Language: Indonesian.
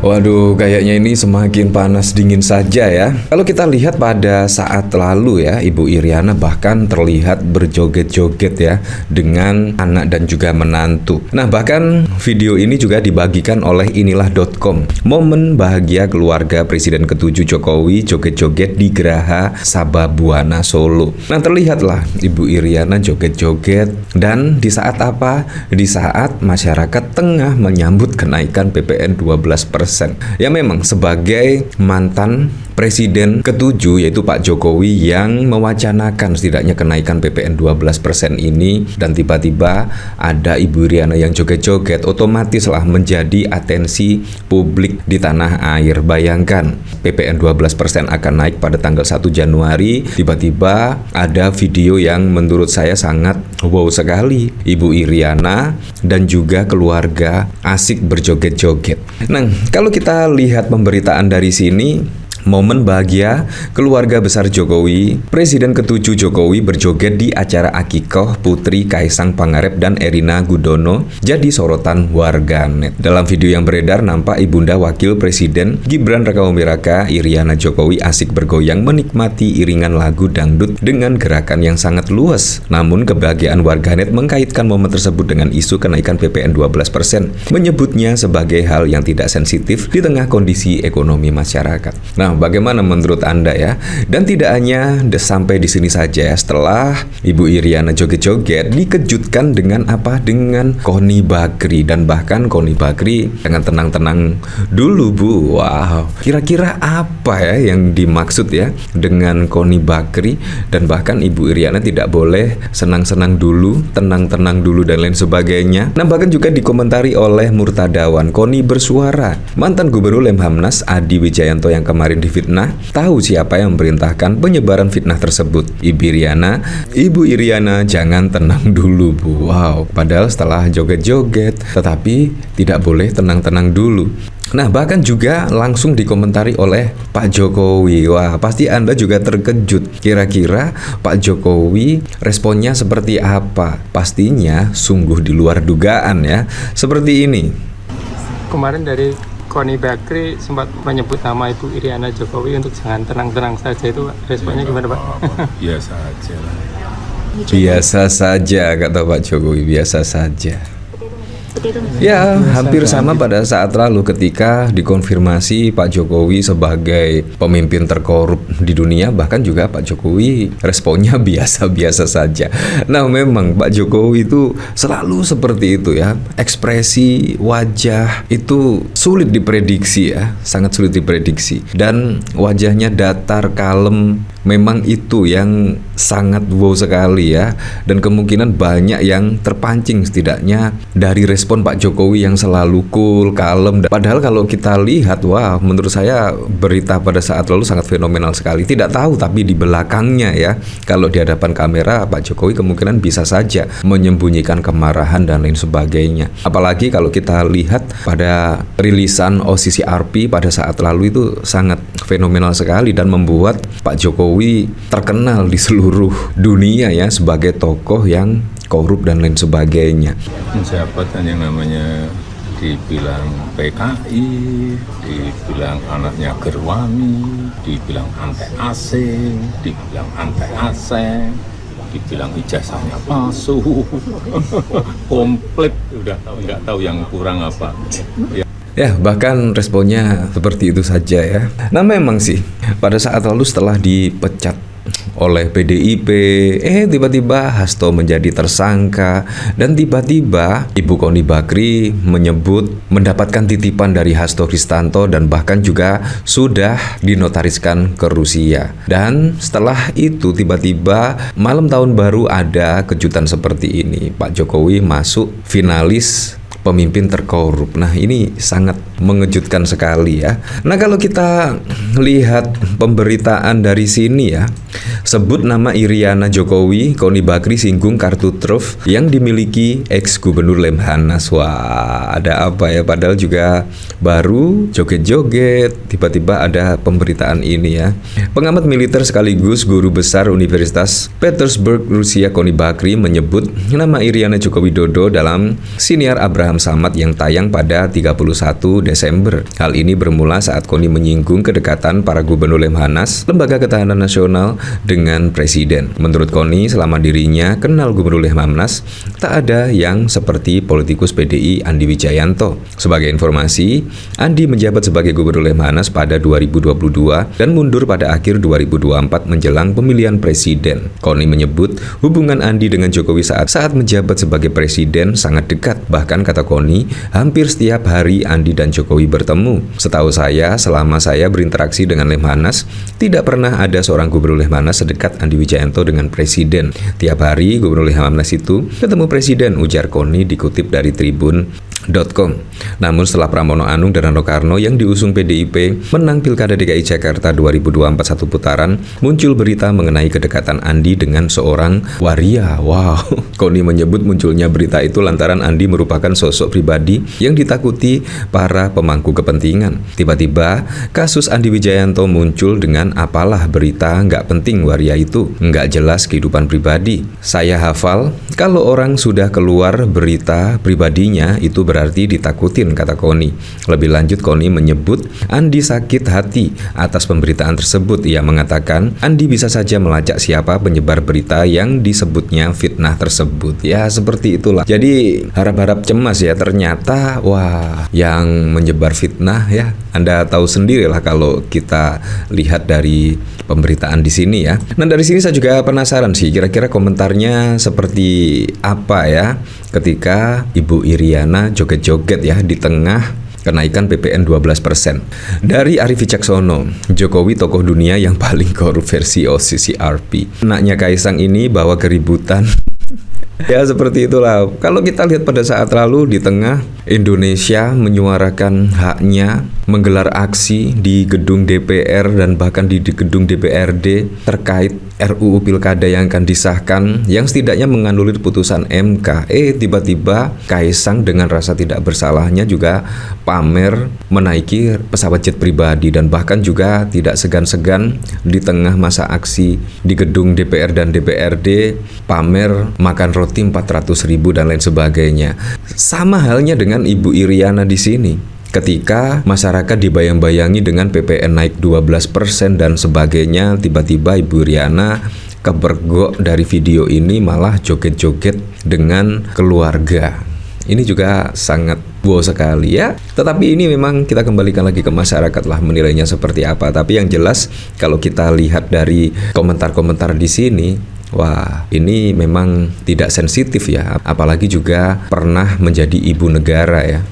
Waduh, kayaknya ini semakin panas dingin saja ya. Kalau kita lihat pada saat lalu ya, Ibu Iriana bahkan terlihat berjoget-joget ya dengan anak dan juga menantu. Nah, bahkan video ini juga dibagikan oleh inilah.com. Momen bahagia keluarga Presiden ke-7 Jokowi joget-joget di Geraha Sababwana Solo. Nah, terlihatlah Ibu Iriana joget-joget dan di saat apa? Di saat masyarakat tengah menyambut kenaikan PPN 12%. Ya memang sebagai mantan Presiden ke-7 yaitu Pak Jokowi yang mewacanakan setidaknya kenaikan PPN 12% ini dan tiba-tiba ada Ibu Iriana yang joget-joget, otomatislah menjadi atensi publik di tanah air. Bayangkan PPN 12% akan naik pada tanggal 1 Januari, tiba-tiba ada video yang menurut saya sangat wow sekali. Ibu Iriana dan juga keluarga asik berjoget-joget. Nah, kalau kita lihat pemberitaan dari sini, momen bahagia keluarga besar Jokowi, Presiden ke-7 Jokowi berjoget di acara akikoh Putri Kaisang Pangarep dan Erina Gudono jadi sorotan warganet. Dalam video yang beredar nampak Ibunda Wakil Presiden Gibran Rakabuming Raka Iriana Jokowi asik bergoyang menikmati iringan lagu dangdut dengan gerakan yang sangat luas. Namun kebahagiaan warganet mengkaitkan momen tersebut dengan isu kenaikan PPN 12%, menyebutnya sebagai hal yang tidak sensitif di tengah kondisi ekonomi masyarakat. Nah, bagaimana menurut Anda ya? Dan tidak hanya sampai di sini saja. Setelah Ibu Iriana joget-joget, dikejutkan dengan apa? Dengan Koni Bakri. Dan bahkan Koni Bakri dengan tenang-tenang dulu, Bu. Wow, kira-kira apa ya yang dimaksud ya dengan Koni Bakri? Dan bahkan Ibu Iriana tidak boleh senang-senang dulu, tenang-tenang dulu dan lain sebagainya. Nah, bahkan juga dikomentari oleh Murtadawan, Koni bersuara. Mantan Gubernur Lemhamnas Adi Wijayanto yang kemarin difitnah, tahu siapa yang memerintahkan penyebaran fitnah tersebut. Ibu Iriana jangan tenang dulu, Bu. Wow, padahal setelah joget-joget, tetapi tidak boleh tenang-tenang dulu. Nah, bahkan juga langsung dikomentari oleh Pak Jokowi. Wah, pasti Anda juga terkejut. Kira-kira Pak Jokowi responnya seperti apa? Pastinya sungguh di luar dugaan ya. Seperti ini. Kemarin dari Koni Bakri sempat menyebut nama Ibu Iriana Jokowi untuk jangan tenang-tenang saja, itu responnya gimana, Pak? Biasa aja lah. Biasa saja, kata Pak Jokowi, biasa saja. Ya, hampir sama pada saat lalu ketika dikonfirmasi Pak Jokowi sebagai pemimpin terkorup di dunia, bahkan juga Pak Jokowi responnya biasa-biasa saja. Nah, memang Pak Jokowi itu selalu seperti itu ya. Ekspresi wajah itu sulit diprediksi ya, sangat sulit diprediksi. Dan wajahnya datar, kalem, memang itu yang sangat wow sekali ya. Dan kemungkinan banyak yang terpancing setidaknya dari respon Pak Jokowi yang selalu cool, kalem. Padahal kalau kita lihat, wah, menurut saya berita pada saat lalu sangat fenomenal sekali. Tidak tahu tapi di belakangnya ya, kalau di hadapan kamera Pak Jokowi kemungkinan bisa saja menyembunyikan kemarahan dan lain sebagainya. Apalagi kalau kita lihat pada rilisan OCCRP pada saat lalu itu sangat fenomenal sekali dan membuat Pak Jokowi terkenal di seluruh dunia ya sebagai tokoh yang korup dan lain sebagainya. Jabatan yang namanya dibilang PKI, dibilang anaknya Gerwani, dibilang antek asing, dibilang antek asing, dibilang ijazahnya palsu, komplit, udah nggak tahu yang kurang apa. Ya, bahkan responnya seperti itu saja ya. Nah, memang sih pada saat lalu setelah dipecat oleh PDIP, tiba-tiba Hasto menjadi tersangka dan tiba-tiba Ibu Koni Bakri menyebut mendapatkan titipan dari Hasto Kristanto dan bahkan juga sudah dinotariskan ke Rusia. Dan setelah itu tiba-tiba malam tahun baru ada kejutan seperti ini. Pak Jokowi masuk finalis pemimpin terkorup. Nah, ini sangat mengejutkan sekali ya. Nah, kalau kita lihat pemberitaan dari sini ya, sebut nama Iriana Jokowi, Koni Bakri singgung kartu truf yang dimiliki ex-gubernur Lemhanas. Wah, ada apa ya? Padahal juga baru joget-joget, tiba-tiba ada pemberitaan ini ya. Pengamat militer sekaligus guru besar Universitas Petersburg, Rusia, Koni Bakri menyebut nama Iriana Joko Widodo dalam siniar Abraham Ilham Samad yang tayang pada 31 Desember. Hal ini bermula saat Koni menyinggung kedekatan para gubernur Lemhanas, Lembaga Ketahanan Nasional, dengan Presiden. Menurut Koni, selama dirinya kenal Gubernur Lemhanas, tak ada yang seperti politikus PDI Andi Wijayanto. Sebagai informasi, Andi menjabat sebagai Gubernur Lemhanas pada 2022 dan mundur pada akhir 2024 menjelang pemilihan presiden. Koni menyebut hubungan Andi dengan Jokowi saat menjabat sebagai presiden sangat dekat. Bahkan kata Koni, hampir setiap hari Andi dan Jokowi bertemu. Setahu saya, selama saya berinteraksi dengan Lemhanas, tidak pernah ada seorang gubernur Lemhanas sedekat Andi Wijayanto dengan presiden. Tiap hari gubernur Lemhanas itu ketemu presiden, ujar Koni dikutip dari Tribun.com. Namun setelah Pramono Anung dan Rano Karno yang diusung PDIP menang Pilkada DKI Jakarta 2024 satu putaran, muncul berita mengenai kedekatan Andi dengan seorang waria. Wow. Koni menyebut munculnya berita itu lantaran Andi merupakan sosok pribadi yang ditakuti para pemangku kepentingan. Tiba-tiba kasus Andi Wijayanto muncul dengan apalah berita nggak penting waria itu, nggak jelas kehidupan pribadi. Saya hafal, kalau orang sudah keluar berita pribadinya itu berarti ditakutin, kata Koni. Lebih lanjut, Koni menyebut Andi sakit hati atas pemberitaan tersebut. Ia mengatakan Andi bisa saja melacak siapa penyebar berita yang disebutnya fitnah tersebut. Ya seperti itulah. Jadi harap-harap cemas ya, ternyata wah yang menyebar fitnah ya. Anda tahu sendirilah kalau kita lihat dari pemberitaan di sini ya. Nah dari sini saya juga penasaran sih kira-kira komentarnya seperti apa ya ketika Ibu Iriana joget-joget ya di tengah kenaikan PPN 12%. Dari Arif Wicaksono, Jokowi tokoh dunia yang paling korup versi OCCRP. Anaknya Kaisang ini bawa keributan. Ya seperti itulah. Kalau kita lihat pada saat lalu di tengah Indonesia menyuarakan haknya menggelar aksi di gedung DPR dan bahkan di gedung DPRD terkait RUU Pilkada yang akan disahkan yang setidaknya menganulir putusan MK. Tiba-tiba Kaisang dengan rasa tidak bersalahnya juga pamer menaiki pesawat jet pribadi dan bahkan juga tidak segan-segan di tengah masa aksi di gedung DPR dan DPRD pamer makan roti 400.000 dan lain sebagainya. Sama halnya dengan Ibu Iriana di sini. Ketika masyarakat dibayang-bayangi dengan PPN naik 12% dan sebagainya, tiba-tiba Ibu Iriana kebergok dari video ini malah joget-joget dengan keluarga. Ini juga sangat wow sekali ya. Tetapi ini memang kita kembalikan lagi ke masyarakat lah menilainya seperti apa. Tapi yang jelas kalau kita lihat dari komentar-komentar di sini, wah, ini memang tidak sensitif ya. Apalagi juga pernah menjadi ibu negara ya.